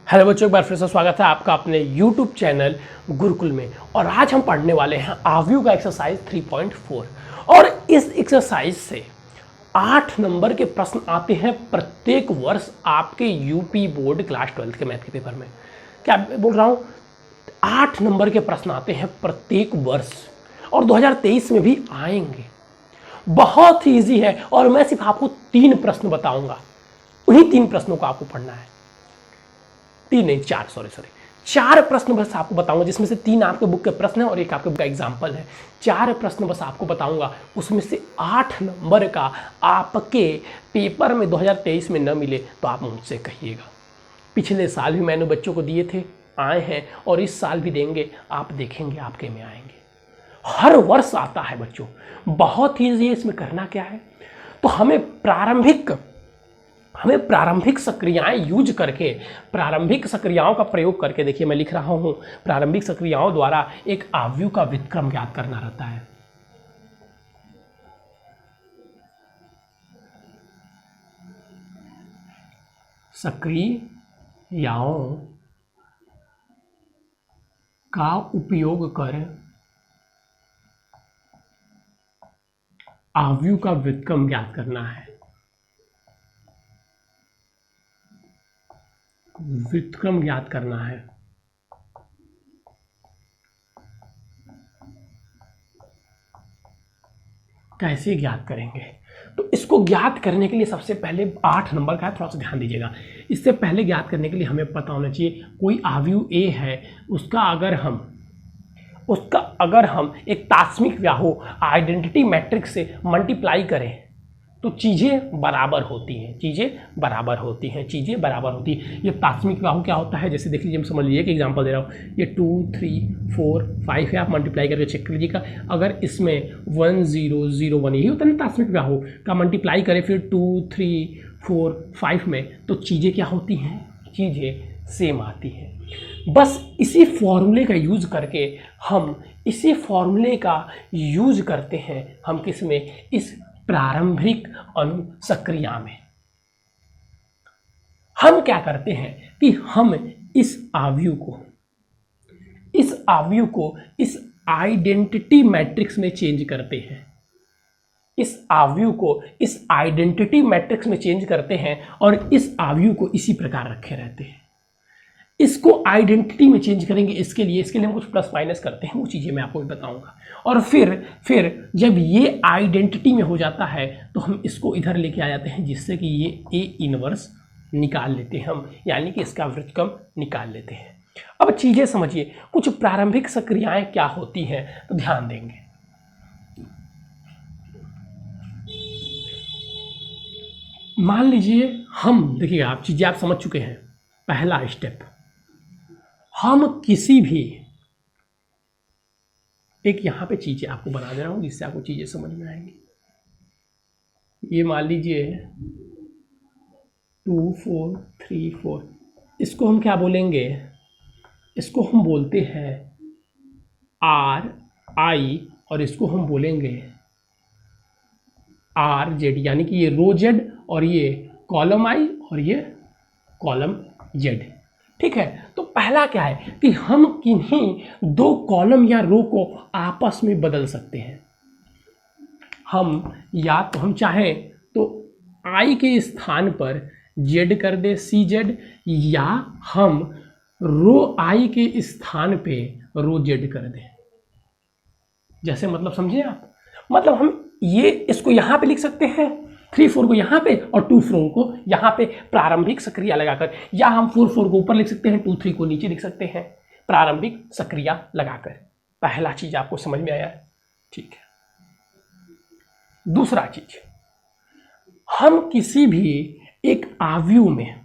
Hello बच्चों, एक बार फिर से स्वागत है आपका अपने YouTube चैनल गुरुकुल में। और आज हम पढ़ने वाले हैं आव्यूह का एक्सरसाइज 3.4। और इस एक्सरसाइज से 8 नंबर के प्रश्न आते हैं प्रत्येक वर्ष आपके यूपी बोर्ड क्लास 12 के मैथ के पेपर में। क्या बोल रहा हूँ, 8 नंबर के प्रश्न आते हैं प्रत्येक वर्ष और 2023 में भी आएंगे। बहुत ही ईजी है और मैं सिर्फ आपको 3 प्रश्न बताऊंगा, उन्हीं 3 प्रश्नों को आपको पढ़ना है। 3 नहीं 4 4 प्रश्न बस आपको बताऊंगा, जिसमें से 3 आपके बुक के प्रश्न है और एक आपके बुक का एग्जाम्पल है। 4 प्रश्न बस आपको बताऊंगा, उसमें से 8 नंबर का आपके पेपर में 2023 में न मिले तो आप मुझसे कहिएगा। पिछले साल भी मैंने बच्चों को दिए थे, आए हैं, और इस साल भी देंगे। आप देखेंगे आपके में आएंगे। हर वर्ष आता है बच्चों, बहुत ही ईजी है। इसमें करना क्या है, तो हमें प्रारंभिक सक्रियाएं यूज करके, प्रारंभिक सक्रियाओं का प्रयोग करके, देखिए मैं लिख रहा हूं, प्रारंभिक सक्रियाओं द्वारा एक आव्यूह का व्युत्क्रम ज्ञात करना रहता है। सक्रियाओं का उपयोग कर आव्यूह का व्युत्क्रम ज्ञात करना है। व्युत्क्रम ज्ञात करना है। कैसे ज्ञात करेंगे, तो इसको ज्ञात करने के लिए सबसे पहले 8 नंबर का है, थोड़ा सा ध्यान दीजिएगा। इससे पहले ज्ञात करने के लिए हमें पता होना चाहिए कोई आव्यूह ए है, उसका अगर हम एक तात्समिक व्याहु आइडेंटिटी मैट्रिक्स से मल्टीप्लाई करें तो चीज़ें बराबर होती हैं। ये तात्समिक व्याहु क्या होता है, जैसे देख लीजिए, समझ लीजिए कि एग्जांपल दे रहा हूँ, ये 2 3 4 5 है, आप मल्टीप्लाई करके चेक कर लीजिएगा। अगर इसमें 1 0 0 1 यही होता है ना तात्समिक व्याहु का, मल्टीप्लाई करें फिर 2 3 4 5 में, तो चीज़ें क्या होती हैं, चीज़ें सेम आती हैं। बस इसी फॉर्मूले का यूज करके करते हैं हम किस में, इस प्रारंभिक अनुसक्रिया में। हम क्या करते हैं कि हम इस आव्यूह को इस आइडेंटिटी मैट्रिक्स में चेंज करते हैं। और इस आव्यूह को इसी प्रकार रखे रहते हैं। इसको आइडेंटिटी में चेंज करेंगे, इसके लिए हम कुछ प्लस माइनस करते हैं, वो चीज़ें मैं आपको भी बताऊंगा। और फिर जब ये आइडेंटिटी में हो जाता है तो हम इसको इधर लेके आ जाते हैं, जिससे कि ये ए इनवर्स निकाल लेते हैं हम, यानी कि इसका व्युत्क्रम निकाल लेते हैं। अब चीज़ें समझिए, कुछ प्रारंभिक सक्रियाएं क्या होती हैं, तो ध्यान देंगे। मान लीजिए देखिए, आप चीज़ें आप समझ चुके हैं। पहला स्टेप, हम किसी भी एक यहां पे चीजें आपको बना दे रहा हूं, जिससे आपको चीजें समझ में आएंगी। ये मान लीजिए 2 4 3 4, इसको हम क्या बोलेंगे, इसको हम बोलते हैं आर आई, और इसको हम बोलेंगे आर जेड, यानी कि ये रो जेड और ये कॉलम आई और ये कॉलम जेड। ठीक है, तो पहला क्या है कि हम किन्हीं 2 कॉलम या रो को आपस में बदल सकते हैं। हम चाहें तो आई के स्थान पर जेड कर दे सी जेड, या हम रो आई के स्थान पे रो जेड कर दें। जैसे मतलब समझे आप, मतलब हम ये इसको यहां पे लिख सकते हैं, 3 4 को यहाँ पे और 2 4 को यहाँ पे प्रारंभिक सक्रिया लगाकर, या हम 4 4 को ऊपर लिख सकते हैं, 2 3 को नीचे लिख सकते हैं प्रारंभिक सक्रिया लगाकर। पहला चीज आपको समझ में आया, ठीक है। दूसरा चीज, हम किसी भी एक आव्यूह में,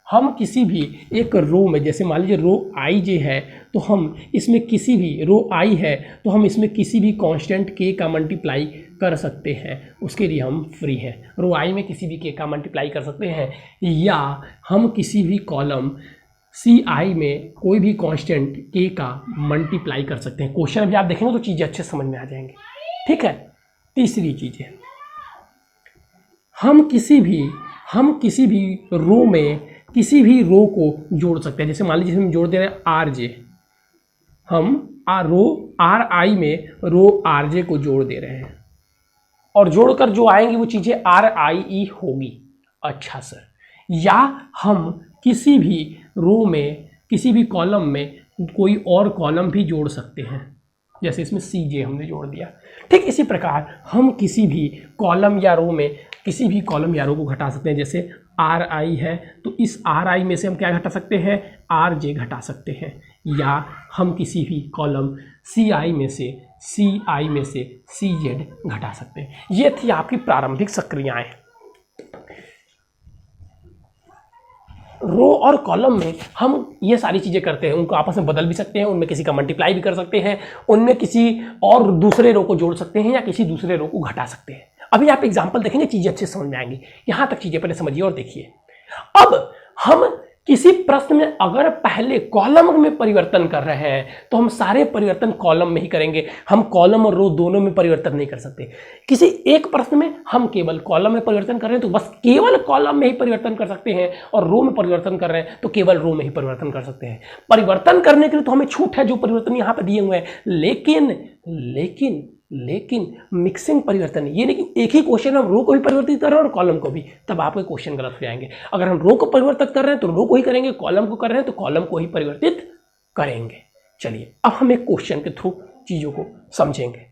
हम किसी भी एक रो में, जैसे मान लीजिए रो आई जे है, तो हम इसमें किसी भी रो आई है तो हम इसमें किसी भी कांस्टेंट के का मल्टीप्लाई कर सकते हैं, उसके लिए हम फ्री हैं। रो आई में किसी भी के का मल्टीप्लाई कर सकते हैं, या हम किसी भी कॉलम सी आई में कोई भी कांस्टेंट के का मल्टीप्लाई कर सकते हैं। क्वेश्चन भी आप देखेंगे तो चीज़ें अच्छे समझ में आ जाएंगे, ठीक है। तीसरी चीज़ है, हम किसी भी रो में किसी भी रो को जोड़ सकते हैं। जैसे मान लीजिए हम जोड़ दे रहे हैं आर जे, हम रो आर आई में रो आर जे को जोड़ दे रहे हैं और जोड़कर जो आएंगी वो चीजें आर आई ई होगी। अच्छा सर, या हम किसी भी रो में किसी भी कॉलम में कोई और कॉलम भी जोड़ सकते हैं, जैसे इसमें सी जे हमने जोड़ दिया। ठीक इसी प्रकार हम किसी भी कॉलम या रो में किसी भी कॉलम या रो को घटा सकते हैं। जैसे आर आई है तो इस आर आई में से हम क्या घटा सकते हैं, आर जे घटा सकते हैं, या हम किसी भी कॉलम सी आई में से सी जेड घटा सकते हैं। ये थी आपकी प्रारंभिक सक्रियाएं। रो और कॉलम में हम ये सारी चीज़ें करते हैं, उनको आपस में बदल भी सकते हैं, उनमें किसी का मल्टीप्लाई भी कर सकते हैं, उनमें किसी और दूसरे रो को जोड़ सकते हैं या किसी दूसरे रो को घटा सकते हैं। अभी आप एग्जाम्पल देखेंगे, चीज़ें अच्छे समझ में आएंगी। यहाँ तक चीज़ें पहले समझिए और देखिए। अब हम किसी प्रश्न में अगर पहले कॉलम में परिवर्तन कर रहे हैं तो हम सारे परिवर्तन कॉलम में ही करेंगे, हम कॉलम और रो दोनों में परिवर्तन नहीं कर सकते। किसी एक प्रश्न में हम केवल कॉलम में परिवर्तन कर रहे हैं तो बस केवल कॉलम में ही परिवर्तन कर सकते हैं, और रो में परिवर्तन कर रहे हैं तो केवल रो में ही परिवर्तन कर सकते हैं। परिवर्तन करने के लिए तो हमें छूट है, जो परिवर्तन यहाँ पर दिए हुए हैं, लेकिन मिक्सिंग परिवर्तन ये नहीं कि एक ही क्वेश्चन हम रो को भी परिवर्तित कर रहे हैं और कॉलम को भी, तब आपके क्वेश्चन गलत हो जाएंगे। अगर हम रो को परिवर्तित कर रहे हैं तो रो को ही करेंगे, कॉलम को कर रहे हैं तो कॉलम को ही परिवर्तित करेंगे। चलिए अब हम एक क्वेश्चन के थ्रू चीजों को समझेंगे,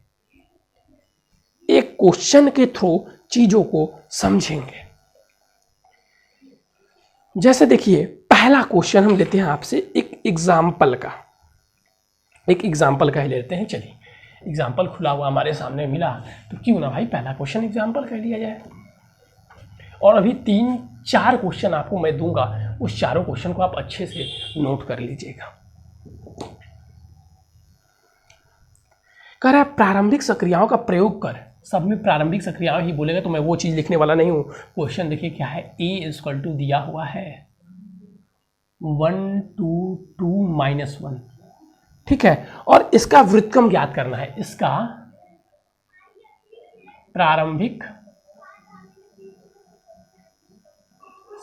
एक क्वेश्चन के थ्रू चीजों को समझेंगे। जैसे देखिए पहला क्वेश्चन हम लेते हैं आपसे एक एग्जाम्पल का ही लेते हैं। चलिए एग्जाम्पल खुला हुआ हमारे सामने मिला तो क्यों ना भाई पहला क्वेश्चन एग्जाम्पल कर लिया जाए। और अभी 3-4 क्वेश्चन आपको मैं दूंगा, उस चारों क्वेश्चन को आप अच्छे से नोट कर लीजिएगा। कह रहा है प्रारंभिक सक्रियाओं का प्रयोग कर, सब में प्रारंभिक सक्रियाएं ही बोलेगा तो मैं वो चीज लिखने वाला नहीं हूं। क्वेश्चन देखिए क्या है, a इक्वल टू दिया हुआ है 1 2 2 -1, ठीक है, और इसका व्युत्क्रम ज्ञात करना है, इसका प्रारंभिक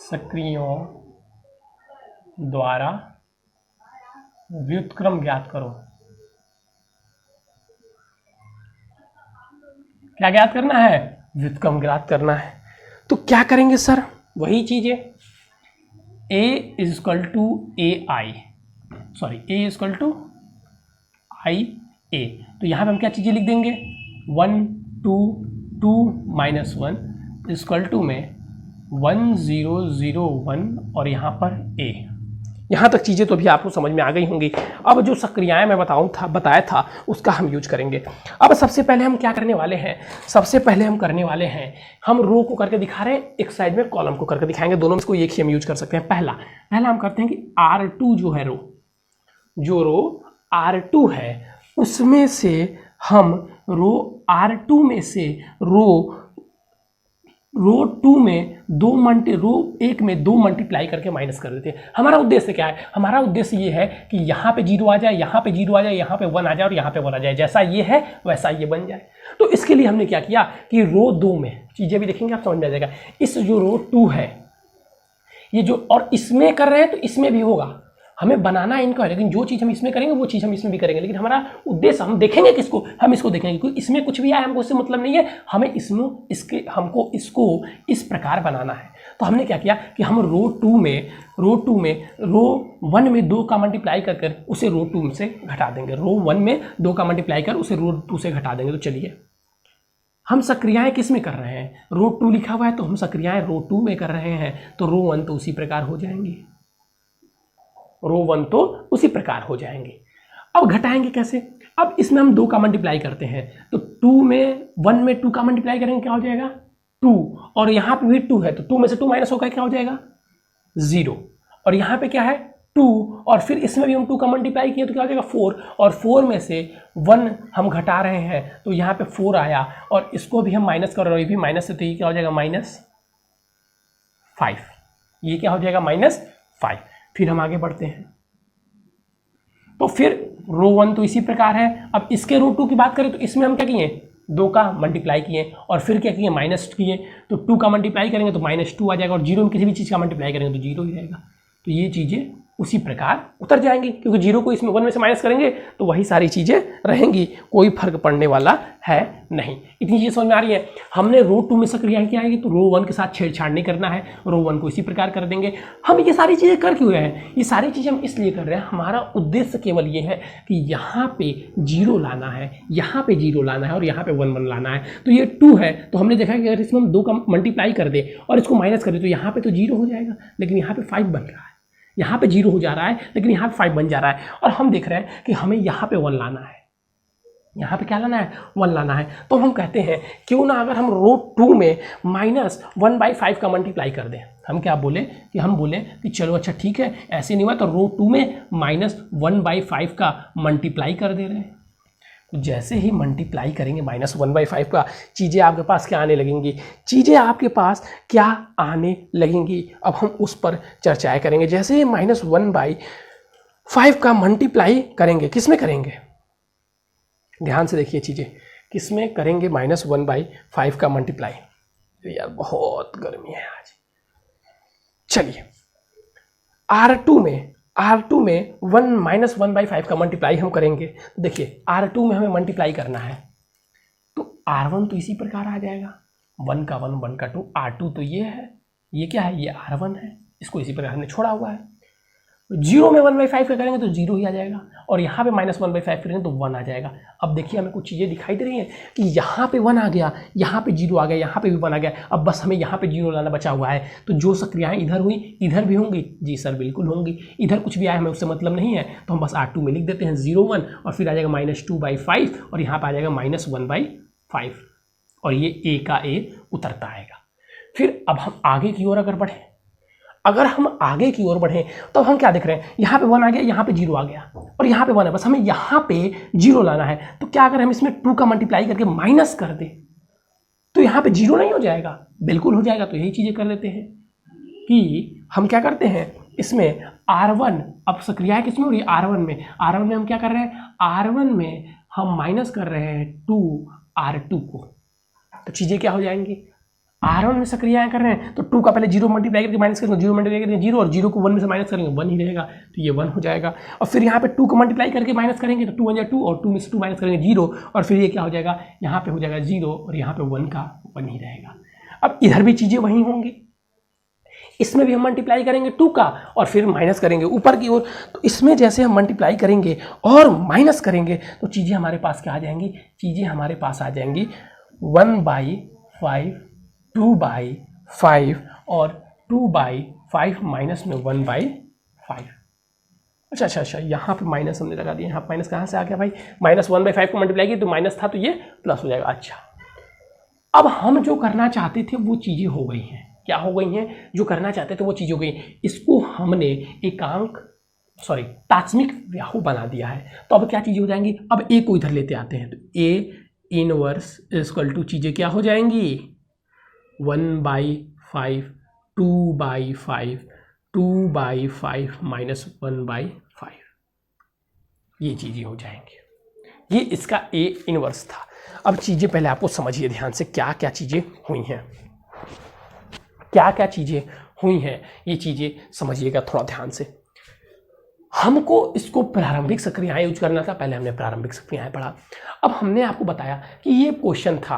सक्रियों द्वारा व्युत्क्रम ज्ञात करो। क्या ज्ञात करना है, व्युत्क्रम ज्ञात करना है। तो क्या करेंगे सर, वही चीजें a equal to a equal to I A, तो यहां पे हम क्या चीजें लिख देंगे 1 2 2 -1 इक्वल टू में 1 0 0 1 और यहां पर a। यहां तक चीजें तो भी आपको समझ में आ गई होंगी। अब जो सक्रियाएं मैं बताया था उसका हम यूज करेंगे। अब सबसे पहले हम क्या करने वाले हैं, हम रो को करके दिखा रहे हैं, एक साइड में कॉलम को करके दिखाएंगे, दोनों में इसको एक ही हम यूज कर सकते हैं। पहला हम करते हैं कि R2 जो है रो R2 है उसमें से हम रो R2 में से रो 2 में रो 1 में 2 मल्टीप्लाई करके माइनस कर देते हैं। हमारा उद्देश्य क्या है, हमारा उद्देश्य ये है कि यहाँ पे 0 आ जाए, यहाँ पे 0 आ जाए, यहाँ पे 1 आ जाए और यहाँ पे 1 आ जाए, जैसा ये है वैसा ये बन जाए। तो इसके लिए हमने क्या किया कि रो 2 में, चीजें भी देखेंगे आप समझ में आ जाएगा, इस जो रो 2 है ये जो, और इसमें कर रहे हैं तो इसमें भी होगा, हमें बनाना इनका है, लेकिन जो चीज़ हम इसमें करेंगे वो चीज़ हम इसमें भी करेंगे। लेकिन हमारा उद्देश्य, हम देखेंगे किसको, हम इसको देखेंगे, क्योंकि इसमें कुछ भी आए हमको इससे मतलब नहीं है, हमको इसको इस प्रकार बनाना है। तो हमने क्या किया कि हम रो 1 में 2 का मल्टीप्लाई कर उसे रो 2 से घटा देंगे, रो 1 में 2 का मल्टीप्लाई कर उसे रो 2 से घटा देंगे। तो चलिए हम सक्रियाएं किस में कर रहे हैं, रो 2 लिखा हुआ है तो हम सक्रियाएं रो 2 में कर रहे हैं, तो रो 1 तो उसी प्रकार हो जाएंगी, रो 1 तो उसी प्रकार हो जाएंगे। अब घटाएंगे कैसे, अब इसमें हम 2 का मल्टीप्लाई करते हैं तो 1 में 2 का मल्टीप्लाई करेंगे क्या हो जाएगा 2, और यहाँ पे भी 2 है तो 2 में से 2 माइनस होकर क्या हो जाएगा 0, और यहाँ पे क्या है 2, और फिर इसमें भी हम 2 का मल्टीप्लाई किए तो क्या हो जाएगा 4, और 4 में से 1 हम घटा रहे हैं तो यहाँ पे 4 आया, और इसको भी हम माइनस कर रहे हैं, ये भी माइनस से, तो ये क्या हो जाएगा -5, ये क्या हो जाएगा -5। फिर हम आगे बढ़ते हैं, तो फिर रो 1 तो इसी प्रकार है। अब इसके रो 2 की बात करें तो इसमें हम क्या किए 2 का मल्टीप्लाई किए और फिर क्या किए माइनस किए, तो 2 का मल्टीप्लाई करेंगे तो -2 आ जाएगा और 0 में किसी भी चीज़ का मल्टीप्लाई करेंगे तो 0 ही रहेगा। तो ये चीज़ें उसी प्रकार उतर जाएंगी, क्योंकि 0 को इसमें 1 में से माइनस करेंगे तो वही सारी चीज़ें रहेंगी, कोई फर्क पड़ने वाला है नहीं। इतनी चीज़ें समझ में आ रही है। हमने रो 2 में से क्रिया क्या आएगी, तो रो 1 के साथ छेड़छाड़ नहीं करना है, रो 1 को इसी प्रकार कर देंगे। हम ये सारी चीज़ें कर क्यों रहे हैं, ये सारी चीज़ें हम इसलिए कर रहे हैं, हमारा उद्देश्य केवल ये है कि यहाँ पे 0 लाना है, यहाँ पे 0 लाना है और यहाँ पे 1 1 लाना है। तो ये 2 है, तो हमने देखा कि अगर इसमें हम 2 का मल्टीप्लाई कर दे और इसको माइनस कर दे तो यहाँ पे तो 0 हो जाएगा, लेकिन यहाँ पे 5 बन रहा है, यहाँ पे 0 हो जा रहा है लेकिन यहाँ पे 5 बन जा रहा है। और हम देख रहे हैं कि हमें यहाँ पे 1 लाना है, यहाँ पे क्या लाना है, 1 लाना है। तो हम कहते हैं क्यों ना अगर हम रो 2 में -1/5 का मल्टीप्लाई कर दें। हम क्या बोले कि हम बोले कि चलो अच्छा ठीक है, ऐसे नहीं हुआ तो रो 2 में -1/5 का मल्टीप्लाई कर दे रहे हैं। तो जैसे ही मल्टीप्लाई करेंगे -1/5 का, चीज़ें आपके पास क्या आने लगेंगी, चीज़ें आपके पास क्या आने लगेंगी, अब हम उस पर चर्चाएं करेंगे। जैसे ही -1/5 का मल्टीप्लाई करेंगे, किस में करेंगे, ध्यान से देखिए चीज़ें, किस में करेंगे -1/5 का मल्टीप्लाई। तो यार बहुत गर्मी है आज। चलिए R2 में 1/5 का मल्टीप्लाई हम करेंगे। तो देखिए R2 में हमें मल्टीप्लाई करना है, तो R1 तो इसी प्रकार आ जाएगा, 1 का 1 1 का 2, R2 तो ये है, ये क्या है, ये R1 है, इसको इसी प्रकार हमने छोड़ा हुआ है। 0 में 1/5 का करेंगे तो 0 ही आ जाएगा और यहाँ पे -1/5 करेंगे तो 1 आ जाएगा। अब देखिए हमें कुछ चीज़ें दिखाई दे रही हैं कि यहाँ पे 1 आ गया, यहाँ पे 0 आ गया, यहाँ पे भी 1 आ गया। अब बस हमें यहाँ पे 0 लाना बचा हुआ है। तो जो सक्रियाएँ इधर हुई इधर भी होंगी, जी सर बिल्कुल होंगी। इधर कुछ भी आया हमें उससे मतलब नहीं है, तो हम बस R2 में लिख देते हैं 0 1 और फिर आ जाएगा -2/5 और यहाँ पर आ जाएगा -1/5 और ये A का A उतरता आएगा। फिर अब हम आगे की ओर अगर बढ़ें, अगर हम आगे की ओर बढ़ें तो हम क्या देख रहे हैं, यहाँ पे 1 आ गया, यहाँ पे 0 आ गया और यहाँ पे 1 है, बस हमें यहाँ पे 0 लाना है। तो क्या अगर हम इसमें 2 का मल्टीप्लाई करके माइनस कर दें तो यहाँ पे 0 नहीं हो जाएगा, बिल्कुल हो जाएगा। तो यही चीज़ें कर देते हैं कि हम क्या करते हैं, इसमें R1, अब सक्रिया किस में हो रही है, R1 में। R1 में हम क्या कर रहे हैं, R1 में हम माइनस कर रहे हैं 2R2 को। तो चीज़ें क्या हो जाएंगी, R1 में सक्रियाएं कर रहे हैं तो 2 का पहले 0 मल्टीप्लाई करके माइनस करेंगे, 0 मल्टीप्लाई करेंगे 0 और 0 को 1 में से माइनस करेंगे 1 ही रहेगा, तो ये 1 हो जाएगा। और फिर यहाँ पे 2 को मल्टीप्लाई करके माइनस करेंगे तो 2 1 2 और 2 में से 2 माइनस करेंगे 0 और फिर ये क्या हो जाएगा, यहाँ पे हो जाएगा 0 और यहाँ पे 1 का 1 ही रहेगा। अब इधर भी चीज़ें वही होंगी, इसमें भी हम मल्टीप्लाई करेंगे 2 का और फिर माइनस करेंगे ऊपर की ओर। तो इसमें जैसे हम मल्टीप्लाई करेंगे और माइनस करेंगे तो चीज़ें हमारे पास क्या आ जाएंगी, चीज़ें हमारे पास आ जाएंगी 1/5, 2/5 और 2/5 माइनस में 1/5। अच्छा, यहाँ पे माइनस हमने लगा दिया, यहाँ पे माइनस कहाँ से आ गया भाई, -1/5 को मल्टीप्लाई किया तो माइनस था तो ये प्लस हो जाएगा। अच्छा, अब हम जो करना चाहते थे वो चीज़ें हो गई हैं, क्या हो गई हैं, जो करना चाहते थे वो चीज़ हो गई। इसको हमने तात्समिक व्याहु बना दिया है। तो अब क्या चीज़ें हो जाएंगी, अब A को इधर लेते आते हैं तो A इनवर्स इक्वल टू चीज़ें क्या हो जाएंगी, 1/5, 2/5, 2/5 माइनस 1/5, ये चीज़ें हो जाएंगी। ये इसका A इनवर्स था। अब चीज़ें पहले आपको समझिए ध्यान से, क्या क्या चीज़ें हुई हैं, क्या क्या चीज़ें हुई हैं, ये चीज़ें समझिएगा थोड़ा ध्यान से। हमको इसको प्रारंभिक सक्रियाएं यूज करना था, पहले हमने प्रारंभिक सक्रियाएं पढ़ा। अब हमने आपको बताया कि ये क्वेश्चन था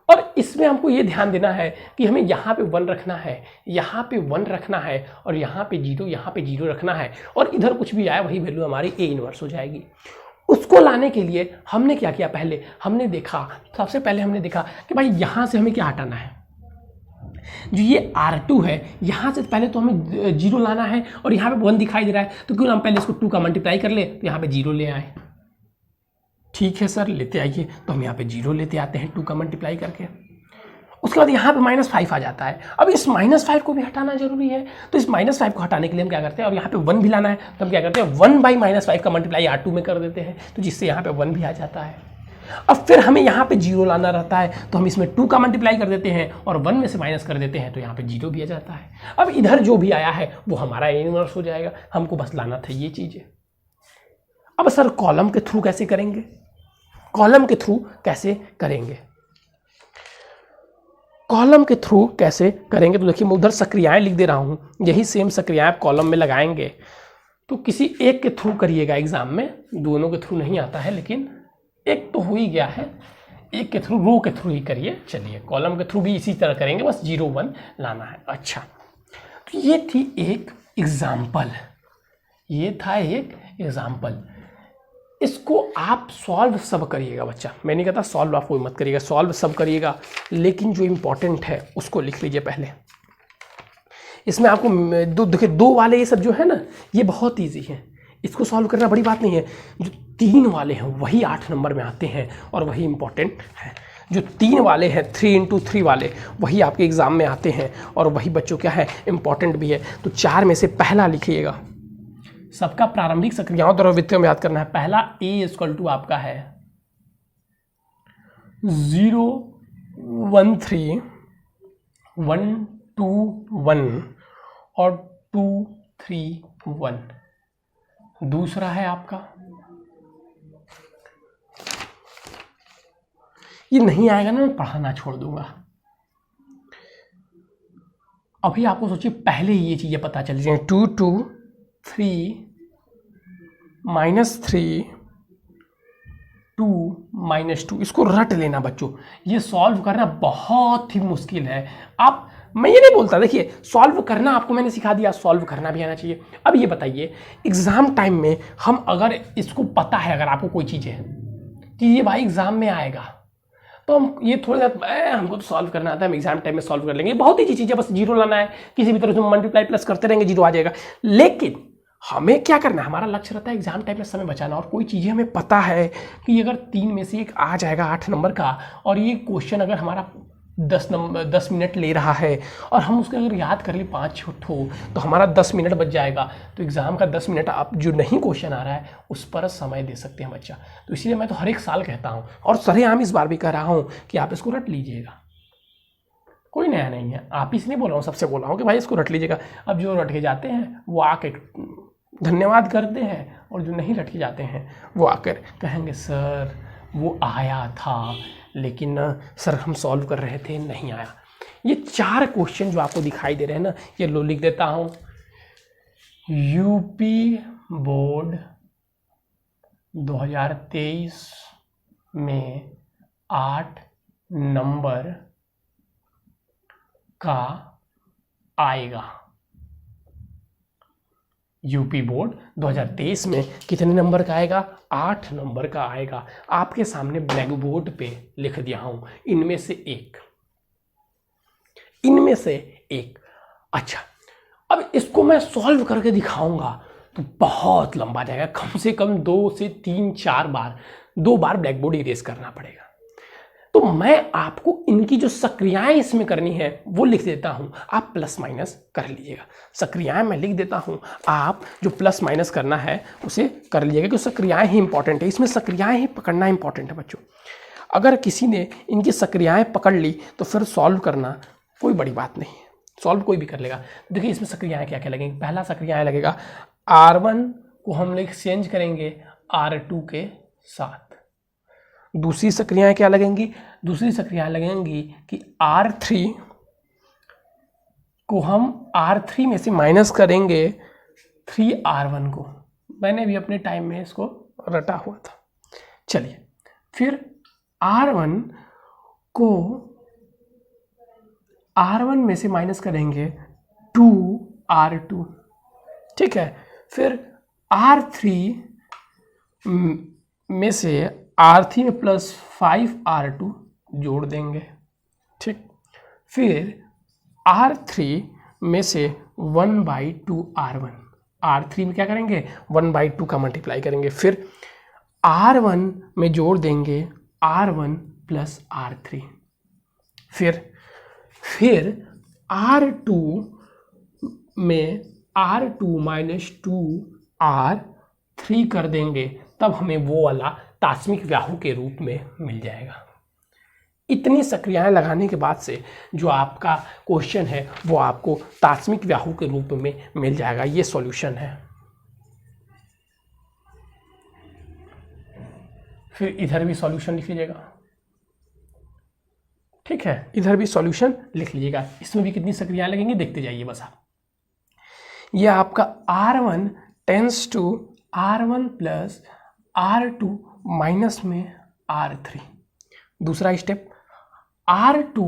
और इसमें हमको ये ध्यान देना है कि हमें यहाँ पे 1 रखना है, यहाँ पे 1 रखना है और यहाँ पे 0, यहाँ पे 0 रखना है और इधर कुछ भी आया वही वैल्यू हमारी A इनवर्स हो जाएगी। उसको लाने के लिए हमने क्या किया, पहले हमने देखा, सबसे पहले हमने देखा कि भाई यहाँ से हमें क्या हटाना है, जो ये R2 है यहाँ से पहले तो हमें 0 लाना है और यहाँ पे 1 दिखाई दे रहा है, तो क्यों ना हम पहले इसको 2 का मल्टीप्लाई कर ले तो यहाँ पे 0 ले आए। ठीक है सर, लेते आइए, तो हम यहाँ पे 0 लेते आते हैं 2 का मल्टीप्लाई करके। उसके बाद यहाँ पे -5 आ जाता है। अब इस -5 को भी हटाना जरूरी है, तो इस -5 को हटाने के लिए हम क्या करते हैं, और यहाँ पे 1 भी लाना है तो हम क्या करते हैं 1/-5 का मल्टीप्लाई R2 में कर देते हैं, तो जिससे यहाँ पे 1 भी आ जाता है। अब फिर हमें यहाँ पे 0 लाना रहता है तो हम इसमें 2 का मल्टीप्लाई कर देते हैं और 1 में से माइनस कर देते हैं तो यहाँ पे 0 भी आ जाता है। अब इधर जो भी आया है वो हमारा इनवर्स हो जाएगा, हमको बस लाना था ये चीज़ें। अब सर कॉलम के थ्रू कैसे करेंगे, कॉलम के थ्रू कैसे करेंगे, कॉलम के थ्रू कैसे करेंगे। तो देखिए मैं उधर सक्रियाएं लिख दे रहा हूं, यही सेम सक्रियाएं आप कॉलम में लगाएंगे। तो किसी एक के थ्रू करिएगा एग्जाम में, दोनों के थ्रू नहीं आता है, लेकिन एक तो हो ही गया है, एक के थ्रू, रो के थ्रू ही करिए। चलिए कॉलम के थ्रू भी इसी तरह करेंगे, बस 0 1 लाना है। अच्छा, तो ये थी एक एग्जाम्पल, ये था एक एग्जाम्पल। इसको आप सॉल्व सब करिएगा बच्चा, मैं नहीं कहता सॉल्व आप कोई मत करिएगा, सॉल्व सब करिएगा, लेकिन जो इम्पोर्टेंट है उसको लिख लीजिए पहले। इसमें आपको देखिए 2 वाले ये सब जो है ना, ये बहुत इजी है, इसको सॉल्व करना बड़ी बात नहीं है। जो 3 वाले हैं वही 8 नंबर में आते हैं और वही इम्पोर्टेंट है। जो 3 वाले हैं 3 into 3 वाले, वही आपके एग्जाम में आते हैं और वही बच्चों क्या है, इम्पोर्टेंट भी है। तो 4 में से पहला लिखिएगा, सबका प्रारंभिक सक्रियाओं द्वारा वित्तीय में याद करना है। पहला A = आपका है 0 1 3 1 2 1 और 2 3 1। दूसरा है आपका, ये नहीं आएगा ना, मैं पढ़ाना छोड़ दूंगा। अभी आपको सोचिए पहले ही ये चीजें पता चल जाए, 2 2 3 -3 2 -2, इसको रट लेना बच्चों। ये सॉल्व करना बहुत ही मुश्किल है। आप, मैं ये नहीं बोलता, देखिए सॉल्व करना आपको मैंने सिखा दिया, सॉल्व करना भी आना चाहिए। अब ये बताइए एग्जाम टाइम में हम अगर इसको पता है, अगर आपको कोई चीज़ है कि ये भाई एग्जाम में आएगा, तो हम ये थोड़ा सा हमको तो सॉल्व करना आता है, हम एग्जाम टाइम में सॉल्व कर लेंगे, बहुत ही चीज़ है, बस 0 लाना है, किसी भी तरह से मल्टीप्लाई प्लस करते रहेंगे 0 आ जाएगा। लेकिन हमें क्या करना है, हमारा लक्ष्य रहता है एग्जाम टाइम में समय बचाना। और कोई चीज़ें हमें पता है कि अगर 3 में से एक आ जाएगा 8 नंबर का, और ये क्वेश्चन अगर हमारा 10 मिनट ले रहा है और हम उसको अगर याद कर ले 5-6 तो हमारा 10 मिनट बच जाएगा। तो एग्जाम का 10 मिनट आप जो नहीं क्वेश्चन आ रहा है उस पर समय दे सकते हैं बच्चा। तो इसीलिए मैं तो हर एक साल कहता हूँ, और सरेआम इस बार भी कह रहा हूँ कि आप इसको रट लीजिएगा। कोई नया नहीं है, आप इसलिए बोल रहा हूँ, सबसे बोल रहा हूँ कि भाई इसको रट लीजिएगा। अब जो रट के जाते हैं वो आके धन्यवाद करते हैं, और जो नहीं रट के जाते हैं वो आकर कहेंगे सर वो आया था, लेकिन सर हम सॉल्व कर रहे थे नहीं आया। ये 4 क्वेश्चन जो आपको दिखाई दे रहे हैं ना, ये लो लिख देता हूँ। यूपी बोर्ड 2023 में 8 नंबर का आएगा। यूपी बोर्ड 2023 में कितने नंबर का आएगा? 8 नंबर का आएगा। आपके सामने ब्लैक बोर्ड पे लिख दिया हूं, इनमें से एक, इनमें से एक। अच्छा, अब इसको मैं सॉल्व करके दिखाऊंगा तो बहुत लंबा जाएगा, कम से कम 2 से 3-4 बार, 2 बार ब्लैक बोर्ड इरेज करना पड़ेगा। तो मैं आपको इनकी जो सक्रियाएं इसमें करनी है वो लिख देता हूं, आप प्लस माइनस कर लीजिएगा। सक्रियाएं मैं लिख देता हूं, आप जो प्लस माइनस करना है उसे कर लीजिएगा, क्योंकि सक्रियाएं ही इंपॉर्टेंट है, इसमें सक्रियाएं ही पकड़ना इंपॉर्टेंट है बच्चों। अगर किसी ने इनकी सक्रियाएं पकड़ ली तो फिर सॉल्व करना कोई बड़ी बात नहीं है, सॉल्व कोई भी कर लेगा। देखिए इसमें सक्रियाएं क्या क्या लगेंगी। पहला सक्रियाएं लगेगा R1 को हम लोग एक्सचेंज करेंगे R2 के साथ। दूसरी सक्रियाएं क्या लगेंगी? दूसरी सक्रियाएं लगेंगी कि R3 को हम R3 में से माइनस करेंगे 3R1 को। मैंने भी अपने टाइम में इसको रटा हुआ था। चलिए, फिर R1 को R1 में से माइनस करेंगे 2R2, ठीक है। फिर R3 में से R3 में प्लस 5R2 जोड़ देंगे, ठीक। फिर R3 में से 1/2R1, R3 में क्या करेंगे? 1/2 का मल्टीप्लाई करेंगे। फिर R1 में जोड़ देंगे R1 प्लस R3। फिर R2 में R2 माइनस 2R3 कर देंगे, तब हमें वो वाला तात्समिक व्याहु के रूप में मिल जाएगा। इतनी सक्रियाएं लगाने के बाद से जो आपका क्वेश्चन है वो आपको तात्समिक व्याहु के रूप में मिल जाएगा। ये सॉल्यूशन है। फिर इधर भी सॉल्यूशन लिख लीजिएगा, ठीक है, इधर भी सॉल्यूशन लिख लीजिएगा। इसमें भी कितनी सक्रियाएं लगेंगी देखते जाइए बस आप। ये आपका R1 tense to R1 plus R2 minus में R3। दूसरा step, R2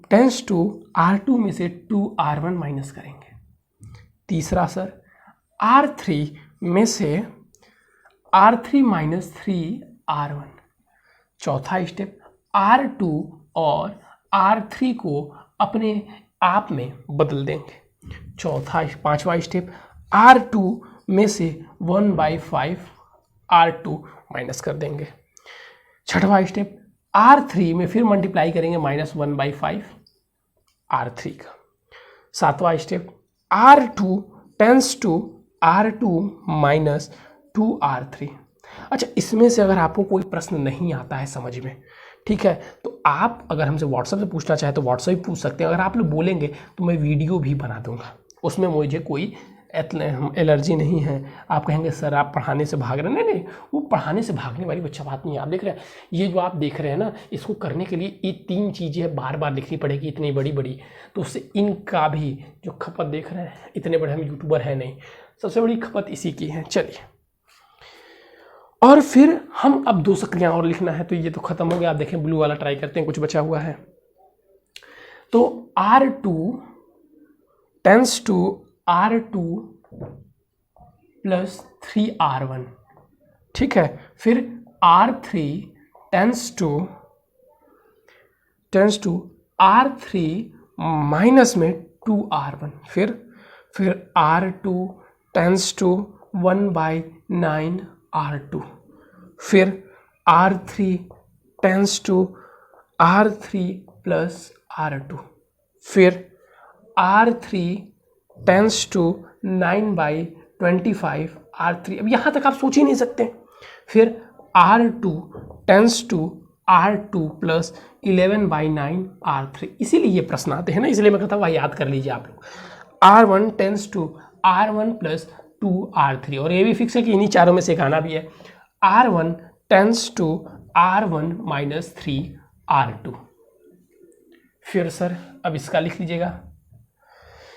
tense to R2 में से 2R1 माइनस करेंगे। तीसरा सर, R3 में से R3 माइनस 3R1। चौथा स्टेप, R2 और R3 को अपने आप में बदल देंगे। पांचवा स्टेप, R2 में से 1/5 R2 माइनस कर देंगे। छठवां स्टेप, R3 में फिर मल्टीप्लाई करेंगे -1/5 R3 का। सातवां step, R2 tense to R2 minus 2R3। अच्छा, इसमें से अगर आपको कोई प्रश्न नहीं आता है समझ में, ठीक है, तो आप अगर हमसे व्हाट्सएप से पूछना चाहे तो व्हाट्सएप भी पूछ सकते हैं। अगर आप लोग बोलेंगे तो मैं वीडियो भी बना दूंगा, उसमें मुझे कोई एलर्जी नहीं है। आप कहेंगे सर आप पढ़ाने से भाग रहे हैं, नहीं, वो पढ़ाने से भागने वाली बच्चा बात नहीं है। आप देख रहे हैं, ये जो आप देख रहे हैं ना, इसको करने के लिए ये 3 चीज़ें बार बार लिखनी पड़ेगी, इतनी बड़ी बड़ी, तो उससे इनका भी जो खपत देख रहे हैं, इतने बड़े हम यूट्यूबर हैं नहीं, सबसे बड़ी खपत इसी की है। चलिए, और फिर हम अब 2 सक्रियां और लिखना है, तो ये तो खत्म हो गया। आप देखें ब्लू वाला ट्राई करते हैं, कुछ बचा हुआ है। तो R2 tense to R2 plus 3R1, ठीक है। फिर R3 tense to R3 minus में 2R1। फिर R2 टेंस टू 1/9 R2। फिर R3 tense to R3 plus R2। फिर R3 टेंस टू 9/25 R3। अब यहाँ तक आप सोच ही नहीं सकते। फिर R2 tense to R2 plus 11/9 R3। इसीलिए ये प्रश्न आते हैं ना, इसलिए मैं कहता हूँ याद कर लीजिए आप लोग। R1 tense to R1 plus 2R3, और ये भी फिक्स है कि इन्हीं चारों में से एक आना भी है। R1 tense to R1 minus 3R2। फिर सर अब इसका लिख लीजिएगा,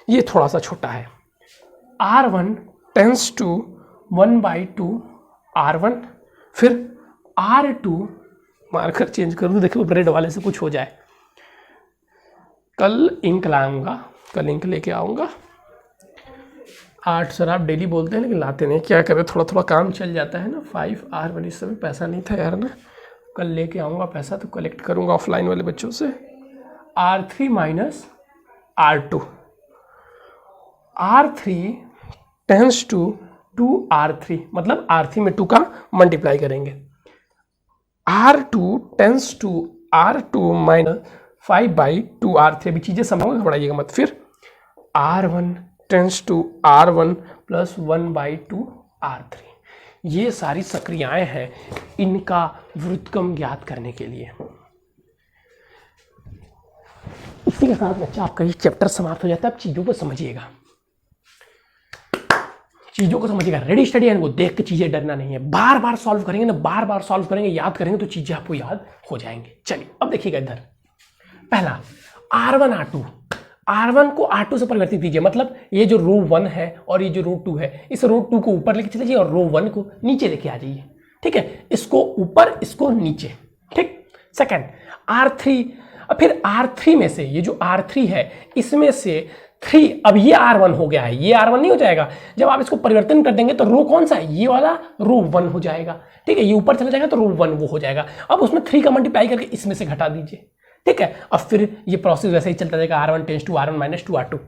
ये थोड़ा सा छोटा है। R1 tense to 1/2 R1। फिर R2, मार्कर चेंज कर दूँ, देखो ब्रेड वाले से कुछ हो जाए। कल इंक लाऊंगा, कल इंक लेके आऊँगा। 8 सर आप डेली बोलते हैं लेकिन लाते नहीं, क्या करें, थोड़ा थोड़ा काम चल जाता है ना। 5R1, इस समय पैसा नहीं था यार ना, कल लेके आऊँगा पैसा, तो कलेक्ट करूँगा ऑफलाइन वाले बच्चों से। R3 minus R2। R3 tense to 2R3, मतलब R3 में 2 का मल्टीप्लाई करेंगे। R2 tense to R2 minus 5/2 R3। अभी चीज़ें समझोगे, घबराइएगा मत। फिर R1 tense to R1 plus 1/2 R3। ये सारी सक्रियाएं हैं इनका व्युत्क्रम ज्ञात करने के लिए। इसी के साथ बच्चा आपका ये चैप्टर समाप्त हो जाता है। आप चीज़ों को समझिएगा, चीज़ों को समझिएगा। रेडी स्टडी एंड को देख के चीज़ें डरना नहीं है, बार बार सॉल्व करेंगे ना, बार बार सॉल्व करेंगे, याद करेंगे तो चीज़ें आपको याद हो जाएंगे। चलिए अब देखिएगा इधर, पहला R1 R1 को R2 से परिवर्तित कीजिए। मतलब ये जो रो 1 है और ये जो रो 2 है, इस रो 2 को ऊपर लेके चले जाइए और रो 1 को नीचे लेके आ जाइए, ठीक है। इसको ऊपर, इसको नीचे, ठीक। सेकंड R3, फिर R3 में से ये जो R3 है इसमें से 3, अब ये R1 हो गया है, ये R1 नहीं हो जाएगा। जब आप इसको परिवर्तन कर देंगे तो रो कौन सा है, ये वाला रो 1 हो जाएगा, ठीक है। ये ऊपर चला जाएगा तो रो 1 वो हो जाएगा। अब उसमें 3 का मल्टीप्लाई करके इसमें से घटा दीजिए, ठीक है। अब फिर ये प्रोसेस वैसे ही चलता जाएगा, R1 tense to R1 minus 2R2।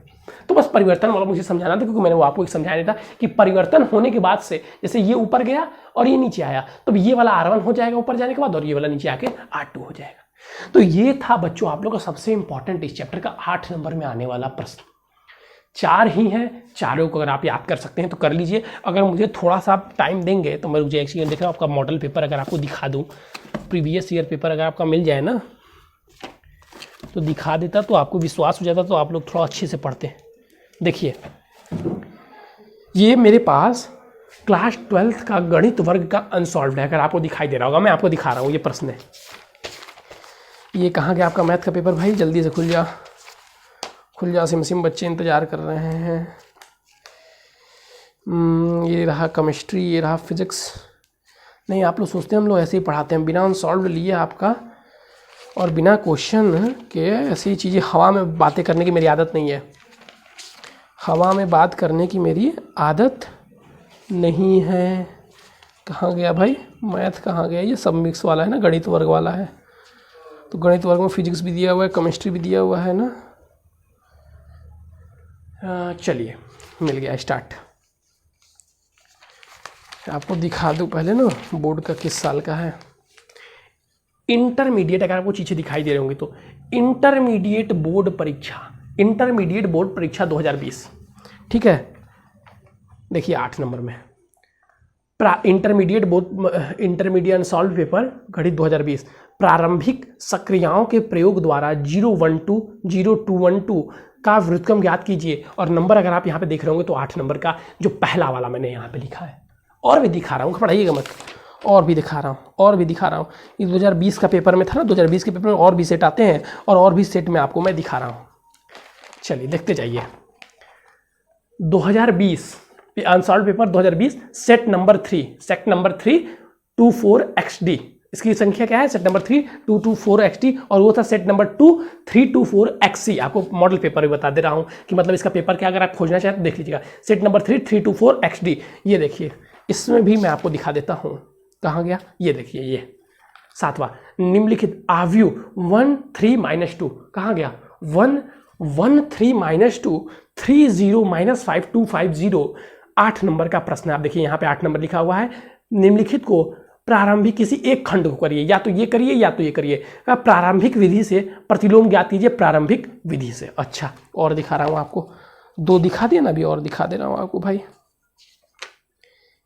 तो बस परिवर्तन वाला मुझे समझाना था, क्योंकि मैंने वो आपको एक समझाया था कि परिवर्तन होने के बाद से जैसे ये ऊपर गया और ये नीचे आया, तो ये वाला R1 हो जाएगा ऊपर जाने के बाद, और ये वाला नीचे आके R2 हो जाएगा। तो ये था बच्चों आप लोग का सबसे इंपॉर्टेंट इस चैप्टर का 8 नंबर में आने वाला प्रश्न। 4 ही हैं, चारों को अगर आप याद कर सकते हैं तो कर लीजिए। अगर मुझे थोड़ा सा टाइम देंगे तो मैं मुझे एक चीज़ देखा, आपका मॉडल पेपर अगर आपको दिखा दूं, प्रीवियस ईयर पेपर अगर आपका मिल जाए ना तो दिखा देता, तो आपको विश्वास हो जाता, तो आप लोग थोड़ा अच्छे से पढ़ते हैं। देखिए ये मेरे पास क्लास 12th का गणित वर्ग का अनसॉल्व्ड है। अगर आपको दिखाई दे रहा होगा, मैं आपको दिखा रहा हूँ, ये प्रश्न है। ये कहाँ गया आपका मैथ का पेपर भाई? जल्दी से खुल जा, खुल जा, सिम सिम, बच्चे इंतजार कर रहे हैं। ये रहा केमिस्ट्री, ये रहा फिजिक्स। नहीं, आप लोग सोचते हैं हम लोग ऐसे ही पढ़ाते हैं, बिना अनसॉल्व्ड लिए आपका और बिना क्वेश्चन के ऐसी चीज़ें। हवा में बातें करने की मेरी आदत नहीं है, हवा में बात करने की मेरी आदत नहीं है। कहाँ गया भाई मैथ, कहाँ गया? ये सब मिक्स वाला है ना, गणित वर्ग वाला है। तो गणित वर्ग में फिजिक्स भी दिया हुआ है, केमिस्ट्री भी दिया हुआ है ना। चलिए, मिल गया, स्टार्ट। आपको दिखा दूँ पहले ना बोर्ड का किस साल का है। इंटरमीडिएट, अगर आपको चीज़ें दिखाई दे रही होंगी तो इंटरमीडिएट बोर्ड परीक्षा, इंटरमीडिएट बोर्ड परीक्षा 2020, ठीक है। देखिए 8 नंबर में intermediate board, intermediate unsolved paper गणित 2020, प्रारंभिक सक्रियाओं के प्रयोग द्वारा 012 0212 का व्युत्क्रम ज्ञात कीजिए। और नंबर अगर आप यहाँ पे देख रहे होंगे तो 8 नंबर का जो पहला वाला मैंने यहाँ पे लिखा है, और भी दिखा रहा हूँ, पढ़ाइएगा मत, और भी दिखा रहा हूँ, और भी दिखा रहा हूँ। ये 2020 का पेपर में था ना, 2020 के पेपर में और भी सेट आते हैं, और भी सेट में आपको मैं दिखा रहा हूँ। चलिए देखते जाइए। 2020 unsolved paper 2020, set number 3 24XD, इसकी संख्या क्या है? सेट नंबर 3 224XD, और वो था सेट नंबर 2 324XC। आपको मॉडल पेपर भी बता दे रहा हूँ कि मतलब इसका पेपर क्या, अगर आप खोजना चाहें तो देख लीजिएगा। सेट नंबर 3 324XD, ये देखिए, इसमें भी मैं आपको दिखा देता हूँ। कहाँ गया? ये देखिए, ये 7वां, निम्नलिखित आव्यूह 1 3 -2, कहाँ गया? 1 1 3 -2 30 -5 250, 8 नंबर का प्रश्न है। आप देखिए यहाँ पे 8 नंबर लिखा हुआ है। निम्नलिखित को प्रारंभिक किसी एक खंड को करिए, या तो ये करिए या तो ये करिए। प्रारंभिक विधि से प्रतिलोम ज्ञात कीजिए, प्रारंभिक विधि से। अच्छा, और दिखा रहा हूँ आपको, 2 दिखा दिया ना, अभी और दिखा दे रहा हूँ आपको भाई।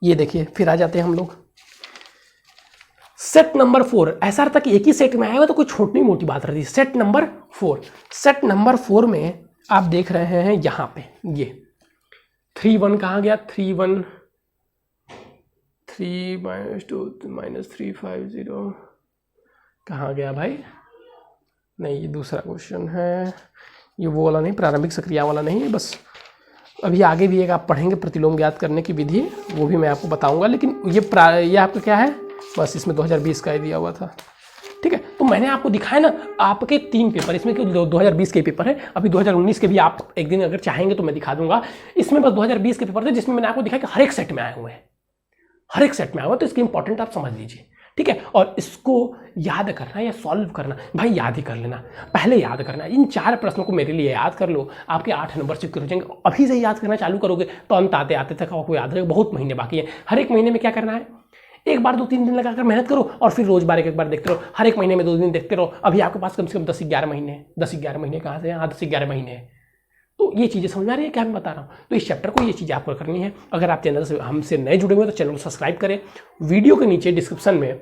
ये देखिए, फिर आ जाते हैं हम लोग सेट नंबर 4। ऐसा रहता कि एक ही सेट में आया हुआ तो कोई छोटी मोटी बात रहती। सेट नंबर 4, सेट नंबर 4 में आप देख रहे हैं यहाँ पे ये 3 1 कहाँ गया? 3 1 3 -2 -350 कहाँ गया भाई? नहीं, ये दूसरा क्वेश्चन है, ये वो वाला नहीं, प्रारंभिक सक्रिया वाला नहीं है। बस अभी आगे भी एक आप पढ़ेंगे प्रतिलोम ज्ञात करने की विधि, वो भी मैं आपको बताऊंगा। लेकिन ये आपका क्या है? बस इसमें 2020 का ही दिया हुआ था, ठीक है। तो मैंने आपको दिखाया ना, आपके 3 पेपर, इसमें 2020 के पेपर है, अभी 2019 के भी आप एक दिन अगर चाहेंगे तो मैं दिखा दूंगा। इसमें बस 2020 के पेपर थे, जिसमें मैंने आपको दिखाया कि हर एक सेट में आए हुए हैं, हर एक सेट में आया हुआ। तो इसकी इंपॉर्टेंट आप समझ लीजिए, ठीक है। और इसको याद करना या सॉल्व करना, भाई याद ही कर लेना, पहले याद करना। इन 4 प्रश्नों को मेरे लिए याद कर लो, आपके 8 नंबर सिक्योर हो जाएंगे। अभी से याद करना चालू करोगे तो अंत आते आते तक आपको याद रहेगा। बहुत महीने बाकी है। हर एक महीने में क्या करना है? एक बार 2-3 दिन लगाकर मेहनत करो, और फिर रोज बार एक बार देखते रहो। हर एक महीने में 2 दिन देखते रहो। अभी आपके पास कम से कम 10-11 महीने हैं। 10-11 महीने कहाँ से? हाँ, 10-11 महीने हैं। तो ये चीज़ें समझ आ रही है क्या मैं बता रहा हूँ? तो इस चैप्टर को ये चीज़ें आपको करनी है। अगर आप चैनल से हमसे नए जुड़े हुए हैं तो चैनल को सब्सक्राइब करें। वीडियो के नीचे डिस्क्रिप्शन में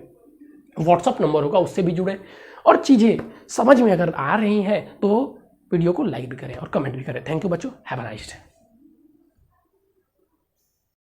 व्हाट्सअप नंबर होगा, उससे भी जुड़ें। और चीज़ें समझ में अगर आ रही हैं तो वीडियो को लाइक भी करें और कमेंट भी करें। थैंक यू बच्चों, हैव अ नाइस डे।